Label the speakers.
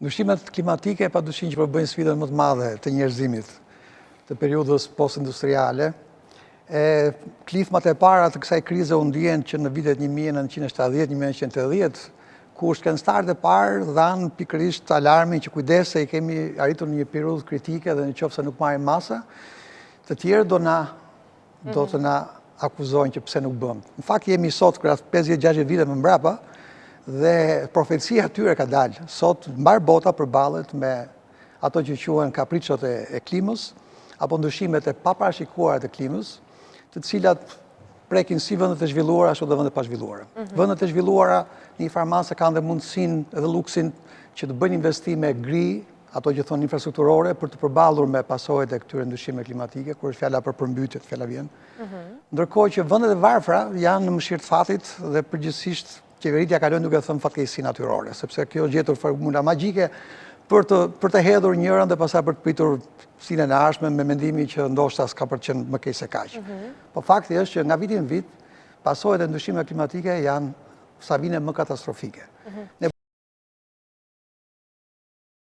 Speaker 1: Ndryshimet klimatike padyshim që përbëjnë sfidën më të madhe të njerëzimit të periudhës postindustriale. Klifmat e para të kësaj krize u ndjen që në vitet 1970-1980, ku shkencëtarët e parë dhanë pikërisht alarmin që kujdes se i kemi arritur në një periudhë kritike dhe nëse nuk marrim masa, të tjerë do të na akuzojnë që pse nuk bëm. Në fakt jemi sot rreth 50-60 vite më mbrapa dhe profecia atyre ka dalë. Sot mbar bota përballet me ato që quhen kapriçot e klimës apo ndryshimet e paparashikuara të klimës, të cilat prekin si vendet e zhvilluara ashtu edhe vendet pa zhvilluara. Vendet e zhvilluara në një farë kanë dhe mundësinë dhe luksin që të bëjnë investime gri, ato që thonë infrastrukturore, për të përballur me pasojat e këtyre ndryshimeve klimatike, kur është fjala për përmbytjet, fjala vjen. Ndërkohë që vendet e varfra janë në mëshirë të fatit dhe përgjithsisht qeveritja ka lënë duke thënë fatkeqësi natyrore, sepse kjo gjetur formula magjike për të hedhur njëran dhe pastaj për të pritur sinën e ardhshme me mendimin që ndoshta s'ka për të qenë më keq se kaq. Po fakti është që nga viti në vit pasojat e ndryshimeve klimatike janë sa vine më katastrofike.